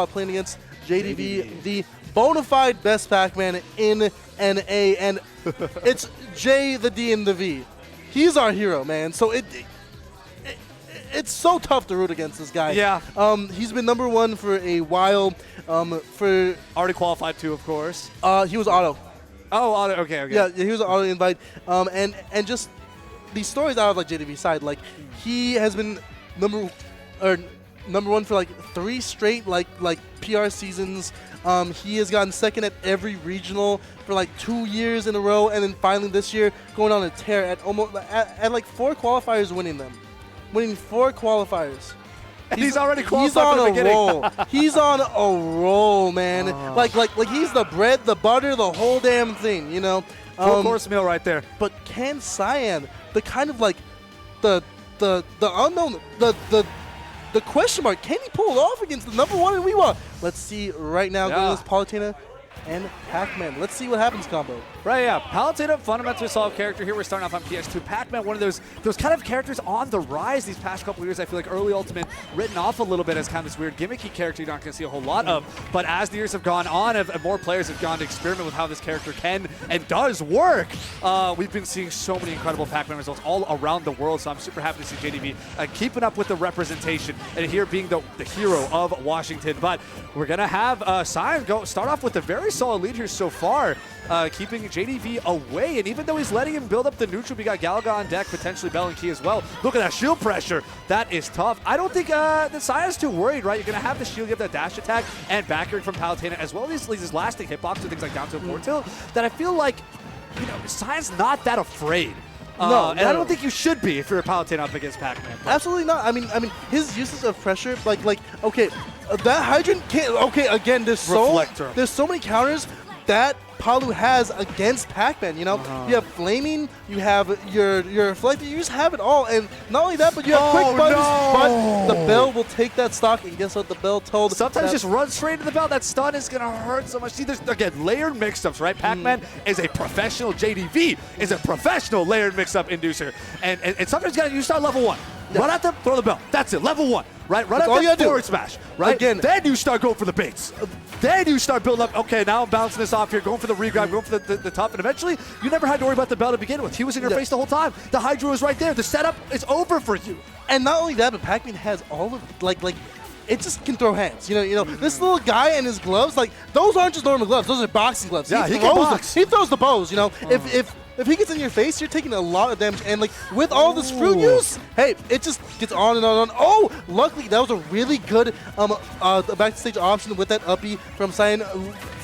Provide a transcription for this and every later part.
playing against JDV, the bona fide best Pac-Man in NA, and it's J, the D, and the V. He's our hero, man. So it's so tough to root against this guy. Yeah. He's been #1 for a while. For already qualified too, of course. He was auto. Oh, auto. Okay. Yeah, he was an auto invite. And just these stories out of like JDV side, like he has been number one for like 3 straight like PR seasons. He has gotten second at every regional for like 2 years in a row, and then finally this year going on a tear at like 4 qualifiers, winning 4 qualifiers. And he's already qualified from the beginning. Roll. He's on a roll, man. Like he's the bread, the butter, the whole damn thing, you know. Full-course meal right there. But can Cyan, the kind of like the unknown, the question mark, can he pull it off against the #1 in WeWa? Let's see right now. Yeah. Going against Palutena and Pac-Man. Let's see what happens, combo. Right, yeah. Palutena, fundamentally solid character. Here we're starting off on PS2. Pac-Man, one of those kind of characters on the rise these past couple years. I feel like early Ultimate written off a little bit as kind of this weird gimmicky character you're not going to see a whole lot of. But as the years have gone on, and more players have gone to experiment with how this character can and does work, we've been seeing so many incredible Pac-Man results all around the world. So I'm super happy to see JDV keeping up with the representation and here being the hero of Washington. But we're going to have Cyan start off with a very solid lead here so far, keeping JDV away. And even though he's letting him build up the neutral, we got Galaga on deck, potentially Bell and Key as well. Look at that shield pressure. That is tough. I don't think that Cyan's too worried, right? You're going to have the shield, you have that dash attack, and back air from Palutena, as well as these lasting hitbox and things like down tilt, forward tilt, that I feel like, you know, Cyan's not that afraid. No, and I don't think you should be if you're a Palutena up against Pac-Man. Absolutely not. I mean, his uses of pressure, like okay, that hydrant can't. Okay, again, there's so many counters that Palu has against Pac-Man, you know? You have flaming, you have your reflector, you just have it all. And not only that, but you have quick buttons, but the Bell will take that stock, and guess what the Bell told? Sometimes just run straight to the Bell. That stun is going to hurt so much. See, there's, again, layered mix-ups, right? Pac-Man is a professional. JDV is a professional layered mix-up inducer. And sometimes you start level 1. Run at them, throw the Bell. That's it, level 1. Right? Run at them, forward smash. Right? Again. Then you start going for the baits. Then you start building up, okay, now I'm bouncing this off here, going for the regrab, going for the top, and eventually you never had to worry about the Bell to begin with. He was in your face the whole time. The Hydro was right there. The setup is over for you. And not only that, but Pac-Man has all of, like, it just can throw hands. You know, this little guy and his gloves, like, those aren't just normal gloves. Those are boxing gloves. Yeah, he can box. He throws the bows, you know. If he gets in your face, you're taking a lot of damage. And, like, with all this fruit use, hey, it just gets on and on and on. Oh, luckily, that was a really good backstage option with that uppy from Cyan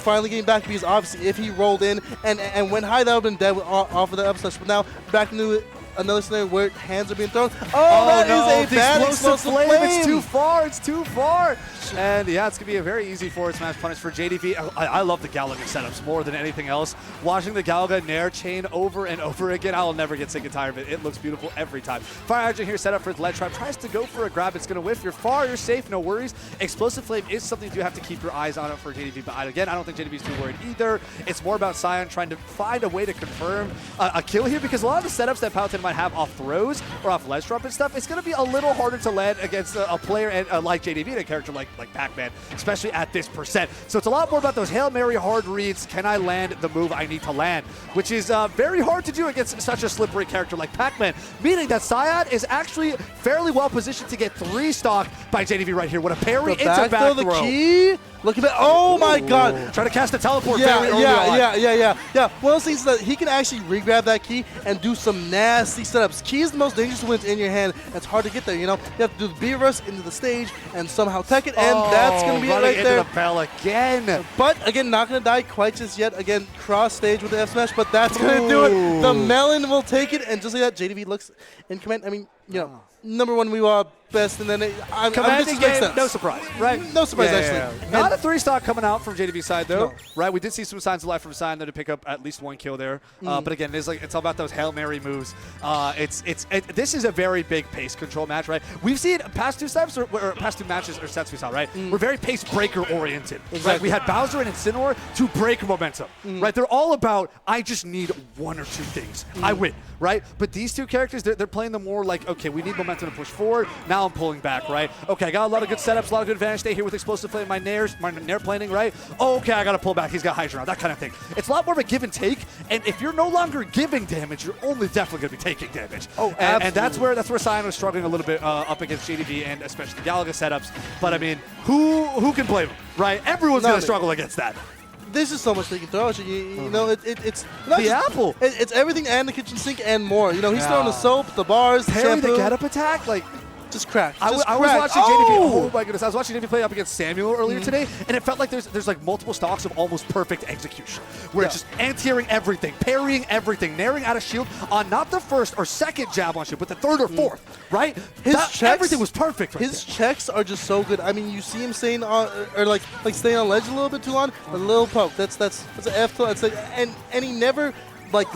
finally getting back, because obviously if he rolled in and went high, that would have been dead off of the up slash. But now, back into another scenario where hands are being thrown. Oh, that is a bad explosive flame. It's too far. It's too far. And yeah, it's going to be a very easy forward smash punish for JDV. I love the Galaga setups more than anything else. Watching the Galaga Nair chain over and over again, I will never get sick and tired of it. It looks beautiful every time. Fire Hydrant here set up for his ledge trap. Tries to go for a grab. It's going to whiff. You're far. You're safe. No worries. Explosive Flame is something you do have to keep your eyes on it for JDV. But again, I don't think JDV is too worried either. It's more about Cyan trying to find a way to confirm a kill here, because a lot of the setups that Palutena might have off throws or off ledge drop and stuff, it's going to be a little harder to land against a player and like JDV and a character like Pac-Man, especially at this percent. So it's a lot more about those Hail Mary hard reads. Can I land the move I need to land? Which is very hard to do against such a slippery character like Pac-Man, meaning that Cyan is actually fairly well positioned to get 3 stock by JDV right here. What a parry into back throw. The key. Look at that. Oh my god. Trying to cast a teleport very early on. Yeah. One of those things is that he can actually re-grab that key and do some nasty setups. Key is the most dangerous when it's in your hand. It's hard to get there, you know. You have to do the B-reverse into the stage and somehow tech it, and that's going to be it right there. Into the Bell again. But again, not going to die quite just yet. Again, cross stage with the F smash, but that's going to do it. The melon will take it, and just like that, JDV looks in command. I mean, you know, #1 we were best, and then commanding game, no surprise, right? No surprise, actually. Yeah. Not a 3 stock coming out from JDV's side though, right? We did see some signs of life from Cyan there to pick up at least 1 kill there, but again, it's all about those Hail Mary moves. This is a very big pace control match, right? We've seen past 2 steps or past 2 matches or sets we saw, right? We're very pace breaker oriented. Exactly. Right? We had Bowser and Incineroar to break momentum, right? They're all about I just need 1 or 2 things, I win, right? But these 2 characters, they're playing the more like, okay, we need momentum momentum to push forward. Now I'm pulling back, right? Okay, I got a lot of good setups, a lot of good advantage stay here with Explosive Flame, my nair planing, right? Okay, I got to pull back. He's got Hydra now, that kind of thing. It's a lot more of a give and take, and if you're no longer giving damage, you're only definitely going to be taking damage. Oh, and that's where Cyan was struggling a little bit up against JDV and especially the Galaga setups. But I mean, who can blame him, right? Everyone's going to struggle against that. There's just so much they can throw at you. You know, it's not the just, apple. It's everything and the kitchen sink and more. You know, he's throwing the soap, the bars, the Parry, shampoo. the get-up attack, like. Just crack. I was watching JDV. Oh my goodness! I was watching JDV play up against Samuel earlier today, and it felt like there's like multiple stocks of almost perfect execution, where it's just anti-airing everything, parrying everything, nairing out of shield on not the first or second jab on shield, but the third or fourth. Right? Everything was perfect. Right his checks are just so good. I mean, you see him staying on or like staying on ledge a little bit too long. A little poke. That's an F tilt. It's like, and he never like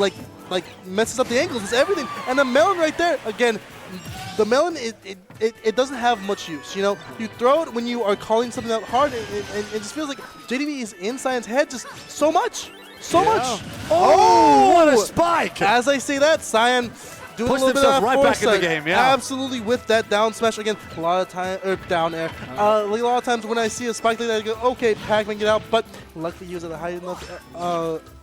messes up the angles. It's everything. And the melon right there again. The melon, it doesn't have much use, you know? You throw it when you are calling something out hard, and it just feels like JDV is in Cyan's head just so much. So much. Oh, what a spike! As I say that, Cyan doing pushed a little bit of right back in the game, Absolutely with that down smash again. A lot of time, or down air. A lot of times when I see a spike like that, I go, okay, Pac-Man, get out. But luckily he was at a high enough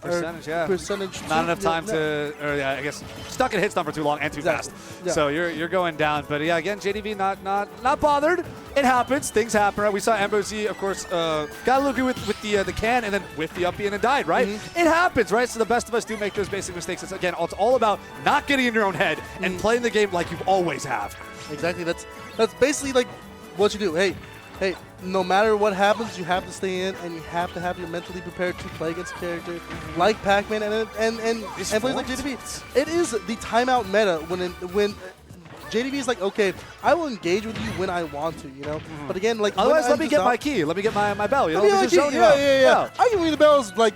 percentage. Not enough time to, or yeah, I guess stuck in hit stun for too long and too fast. Yeah. So you're going down. But yeah, again, JDV not bothered. It happens. Things happen. Right? We saw Ambrosy, of course, got a little good with the can and then with the up B and died. Right? It happens. Right? So the best of us do make those basic mistakes. It's again, it's all about not getting in your own head and playing the game like you always have. Exactly. That's basically like what you do. Hey, no matter what happens, you have to stay in, and you have to have you mentally prepared to play against a character like Pac-Man and players like JDV. It is the timeout meta when JDV is like, okay, I will engage with you when I want to, you know. But again, like otherwise, let me get my key, let me get my bell. You know, yeah. I can ring the bells like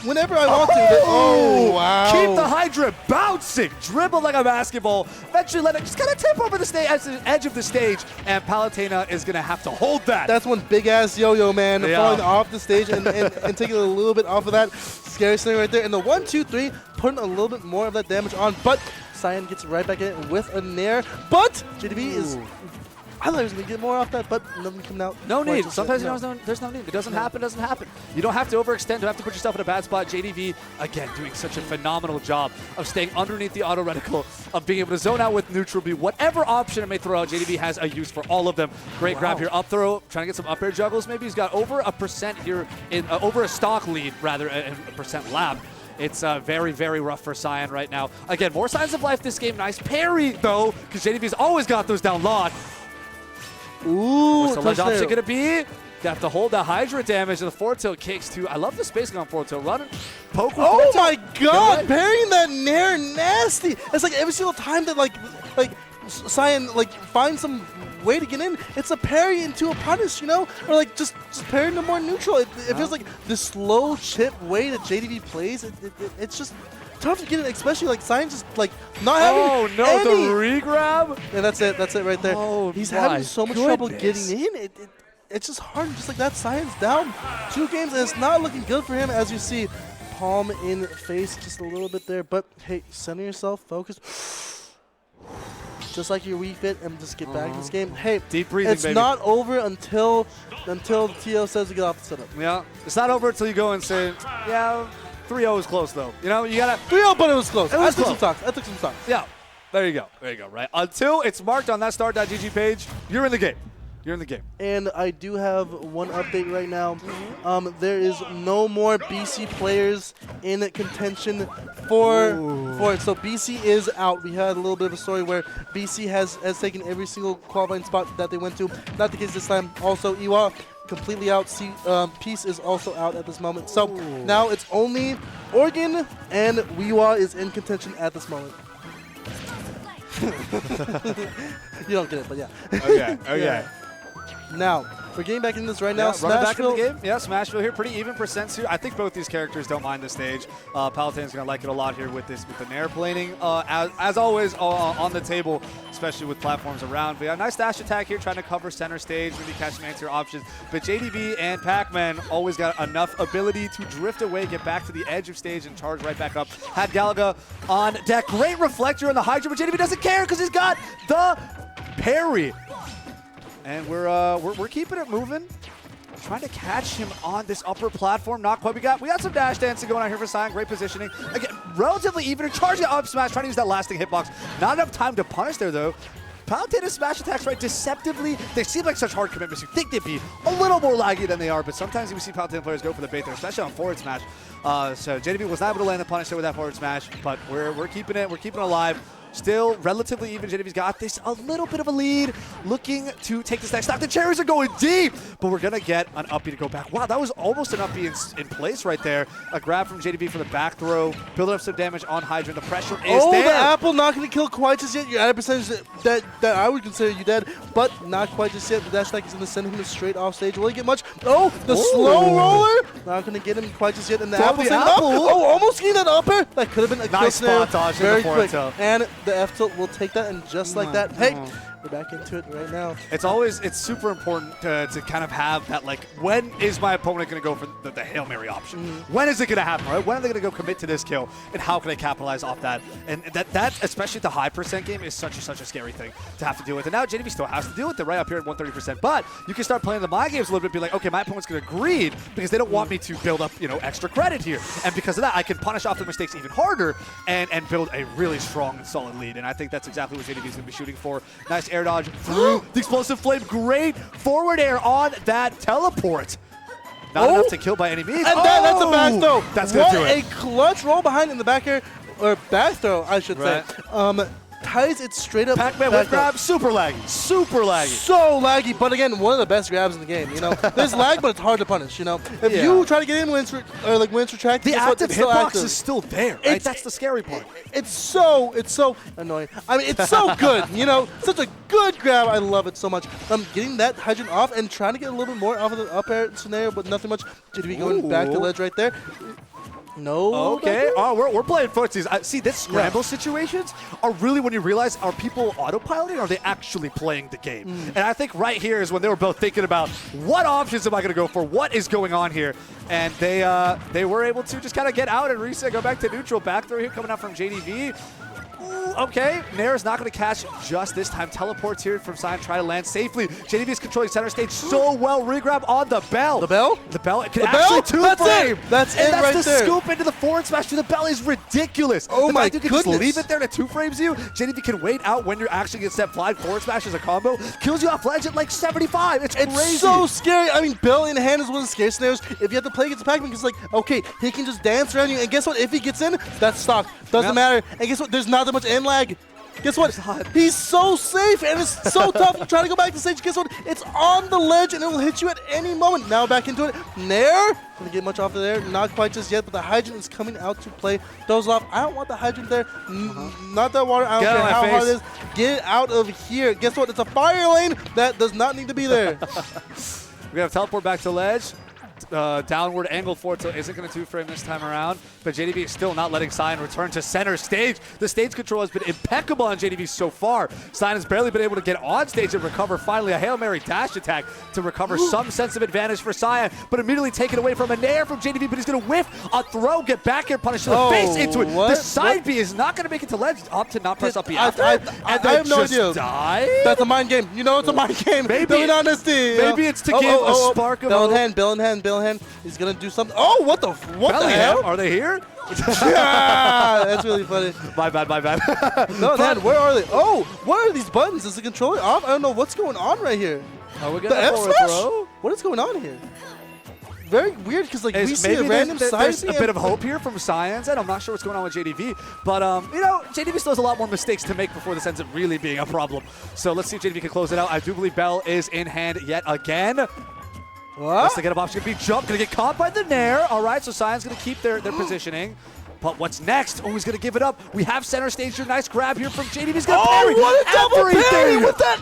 whenever I want to. Oh, wow. Keep the Hydra bouncing. Dribble like a basketball. Eventually let it just kind of tip over the stage, edge of the stage, and Palutena is going to have to hold that. That's one big-ass yo-yo, man, falling off the stage and taking a little bit off of that. Scary thing right there. And the 1-2-3, putting a little bit more of that damage on, but Cyan gets right back in with a nair. But JDV is... I thought he was going to get more off that, but nothing coming out. No need. Sometimes there's no need. It doesn't happen, doesn't happen. You don't have to overextend. You don't have to put yourself in a bad spot. JDV, again, doing such a phenomenal job of staying underneath the auto reticle, of being able to zone out with neutral B. Whatever option it may throw out, JDV has a use for all of them. Great grab here. Up throw, trying to get some up air juggles. Maybe he's got over a percent here, over a stock lead, rather, a percent lap. It's very, very rough for Cyan right now. Again, more signs of life this game. Nice parry, though, because JDV's always got those down low. Ooh, what's the ledge option going to be? You have to hold the Hydra damage and the forward tilt kicks too. I love the spacing on forward tilt. Running, poke with oh my god, parrying that nair nasty. It's like every single time that like Cyan finds some way to get in, it's a parry into a punish, you know? Or like just parry into more neutral. It feels like the slow chip way that JDV plays, it's just tough to get it, especially like Cyan just like not having the re-grab? And that's it right there. Oh, he's having so much trouble getting in. It's just hard, just like that. Cyan's down 2 games, and it's not looking good for him, as you see. Palm in face just a little bit there, but hey, center yourself, focus. Just like your Wii Fit, and just get back in this game. Hey, deep breathing, it's not over until the TO says to get off the setup. Yeah, it's not over until you go and say, yeah, 3-0 is close, though. You know, you got to... 3-0, but it was close. I took some talk. Yeah, there you go, right? Until it's marked on that start.gg page, you're in the game. You're in the game. And I do have one update right now. There is no more BC players in contention for it. So BC is out. We had a little bit of a story where BC has taken every single qualifying spot that they went to. Not the case this time. Also, Iwa completely out. Peace is also out at this moment. So now it's only Oregon, and Wiwa is in contention at this moment. You don't get it, but yeah. Okay. Yeah. Now, We're getting back into this right now. Running back in the Smashville. game. Yeah, Smashville here. Pretty even percents here. I think both these characters don't mind the stage. Palutena's going to like it a lot here with the Nair planing. As always, on the table, especially with platforms around. But yeah, nice dash attack here, trying to cover center stage, maybe catching anti-air options. But JDV and Pac-Man always got enough ability to drift away, get back to the edge of stage, and charge right back up. Had Galaga on deck. Great reflector on the Hydra, but JDV doesn't care because he's got the parry. And we're keeping it moving. Trying to catch him on this upper platform. Not quite. We got some dash dancing going on here for Cyan. Great positioning. Again, relatively even. Charging up smash, trying to use that lasting hitbox. Not enough time to punish there, though. Palutena's smash attacks, right, deceptively, they seem like such hard commitments. You think they'd be a little more laggy than they are, but sometimes we see Palutena players go for the bait there, especially on forward smash. So JDV was not able to land the punish there with that forward smash, but we're keeping it. We're keeping it alive. Still relatively even. JDV's got this a little bit of a lead, looking to take this next stock. The cherries are going deep, but we're going to get an uppie to go back. Wow, that was almost an uppie in place right there. A grab from JDV for the back throw, building up some damage on Hydra. The pressure is there. The apple not going to kill quite just yet. You're at a percentage that I would consider you dead, but not quite just yet. The dash attack is going to send him straight off stage. Will he get much? Oh, the slow roller. Not going to get him quite just yet. And the apple's up. Oh, almost getting that upper. That could have been a nice spot dodge very in the quick. tilt. And the F tilt will take that, and just like that, hey, we're back into it right now. It's super important to kind of have that, like, when is my opponent going to go for the Hail Mary option? When is it going to happen, right? When are they going to go commit to this kill, and how can I capitalize off that? And that especially the high percent game, is such a scary thing to have to deal with. And now JDV still has to deal with it right up here at 130%. But you can start playing the mind games a little bit, be like, okay, my opponent's going to greed because they don't want me to build up, extra credit here. And because of that, I can punish off their mistakes even harder and build a really strong and solid lead. And I think that's exactly what JDV is going to be shooting for. Nice air dodge through the explosive flame. Great forward air on that teleport. Not enough to kill by any means. And that's a back throw. That's going to do it. What a clutch roll behind in the back air, or back throw, I should say. Ties it straight up. Pac-Man with grab, super laggy. Super laggy. So laggy, but again, one of the best grabs in the game. There's lag, but it's hard to punish. If you try to get in when it's retracted, the active hitbox is still there. Right? That's the scary part. It's so annoying. I mean, it's so good. Such a good grab. I love it so much. Getting that hydrant off and trying to get a little bit more off of the up air scenario, but nothing much. JDV going back to ledge right there. No. Okay. Oh, we're playing footsies. See, this scramble situations are really when you realize, are people autopiloting or are they actually playing the game? And I think right here is when they were both thinking about, what options am I going to go for? What is going on here? And they were able to just kind of get out and reset, go back to neutral. Back throw here coming out from JDV. Okay, Nair is not going to catch just this time. Teleports here from Cyan, try to land safely. JDV is controlling center stage so well. Regrab on the bell. The bell? The bell. It can actually two-frame. That's it right there. That's the scoop into the forward smash to the bell is ridiculous. Oh my goodness. You can just leave it there to two-frames you. JDV can wait out when you're actually going to step flying. Forward smash as a combo. Kills you off ledge at like 75. It's crazy. It's so scary. I mean, bell in hand is one of the scary scenarios. If you have to play against Pac-Man, because okay, he can just dance around you. And guess what? If he gets in, that's stock. Doesn't matter. And guess what? There's not that much end lag. Guess what? He's so safe, and it's so tough. You try to go back to stage. Guess what? It's on the ledge, and it will hit you at any moment. Now back into it. Nair. Gonna get much off of there. Not quite just yet, but the hydrant is coming out to play. Throws it off. I don't want the hydrant there. Not that water. I don't care how hard it is. Get it out of here. Guess what? It's a fire lane that does not need to be there. We have teleport back to ledge. Downward angle forward tilt isn't going to two-frame this time around, but JDV is still not letting Cyan return to center stage. The stage control has been impeccable on JDV so far. Cyan has barely been able to get on stage and recover. Finally, a Hail Mary dash attack to recover some sense of advantage for Cyan, but immediately taken away from a Nair from JDV, but he's going to whiff a throw, get back here, punish the face into it. The side B is not going to make it to ledge, up to not press up B after, and then I have no idea. Die? That's a mind game. It's a mind game. Maybe honesty. Maybe it's to give a spark of Bill in hand. He's gonna do something. Oh, what the hell? Are they here? Yeah, that's really funny. My bad. No, man, where are they? Oh, what are these buttons? Is the controller off? I don't know what's going on right here. Are we the gonna F smash? What is going on here? Very weird, because we see a random side. There's a bit of hope here from Cyan's end. I'm not sure what's going on with JDV, but JDV still has a lot more mistakes to make before this ends up really being a problem. So let's see if JDV can close it out. I do believe Bell is in hand yet again. What's the get-up option? Going to be jump. Going to get caught by the Nair. All right, so Cyan's going to keep their positioning. But what's next? Oh, he's going to give it up. We have center stage here. Nice grab here from JDV. He's going to parry. What a double parry with that.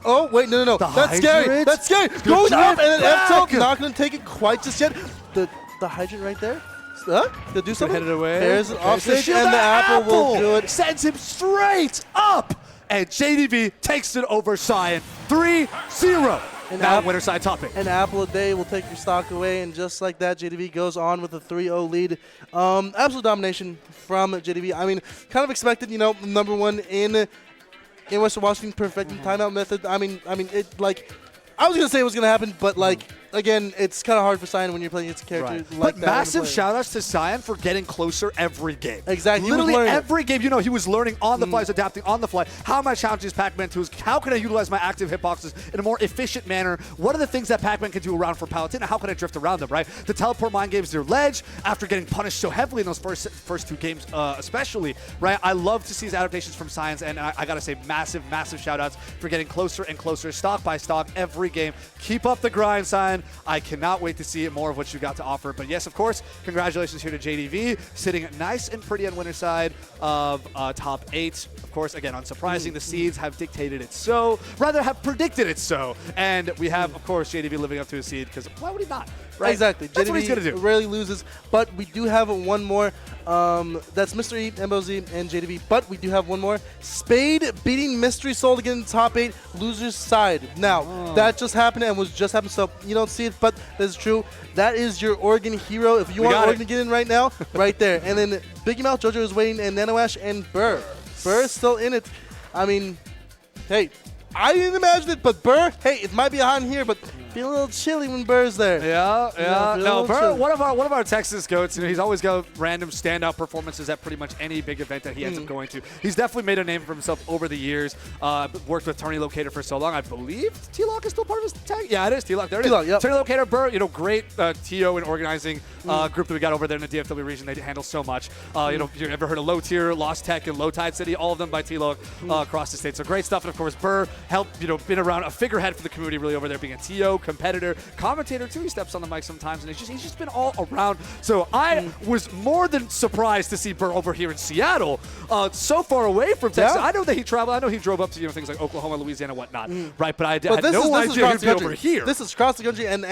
Oh, wait, no. That's scary. hydrant? That's scary. Good Going job, up, and then back. F-tilt, not going to take it quite just yet. The hydrant right there. Gonna do something. Headed away. There's an offstage, shield, and the apple will do it. Sends him straight up. And JDV takes it over Cyan. 3-0. And Now Apple- winner side topping. An apple a day will take your stock away, and just like that, JDV goes on with a 3-0 lead. Absolute domination from JDV. I mean, kind of expected, you know, number one in Western Washington, perfecting timeout method. I mean, it like, I was gonna say it was gonna happen, but like, again, it's kind of hard for Cyan when you're playing against a character like But that. massive shout-outs to Cyan for getting closer every game. Exactly. He was Literally learning. every game, you know, he was learning on the fly, he was adapting on the fly. How am I challenging this Pac-Man tools? How can I utilize my active hitboxes in a more efficient manner? What are the things that Pac-Man can do around for Palutena? How can I drift around them, right? The teleport mind games near ledge after getting punished so heavily in those first two games, especially, right? I love to see his adaptations from Cyan's, and I gotta say, massive shout-outs for getting closer and closer, stock by stock, every game. Keep up the grind, Cyan. I cannot wait to see more of what you got to offer. But yes, of course, congratulations here to JDV, sitting nice and pretty on winner side of top 8. Of course, again, unsurprising, the seeds have dictated it so, rather have predicted it so. And we have, of course, JDV living up to his seed, because why would he not? Right? Exactly. That's JDV what he's going to do. rarely loses, but we do have one more. That's Mr. E, MOZ, and JDV, but we do have one more. Spade beating Mystery Soul to get in the top 8, loser's side. Now, that just happened and was just happened, so you don't see it, but that is true. That is your Oregon hero. If you want Oregon to get in right now, right there. And then Biggie Mouth, JoJo is waiting, and Nanoash and Burr. Burr is still in it. I mean, hey, I didn't imagine it, but Burr, hey, it might be hot in here, but be a little chilly when Burr's there. Yeah. No, Burr, one of our Texas goats. You know, he's always got random standout performances at pretty much any big event that he ends up going to. He's definitely made a name for himself over the years. Worked with Tourney Locator for so long. I believe T-Lock is still part of his tag. Yeah, it is T-Lock. There it is. Yep. Tourney Locator, Burr. You know, great TO and organizing group that we got over there in the DFW region. They handle so much. You know, you ever heard of Low Tier, Lost Tech, and Low Tide City? All of them by T-Lock across the state. So great stuff. And of course, Burr helped. You know, been around a figurehead for the community really over there, being a TO competitor. Commentator too. He steps on the mic sometimes, and he's just been all around. So I was more than surprised to see Burr over here in Seattle, so far away from Texas. Yeah. I know that he traveled. I know he drove up to things like Oklahoma, Louisiana, whatnot, right? But I had But no this is idea across he'd the be country. over here. This is across the country, and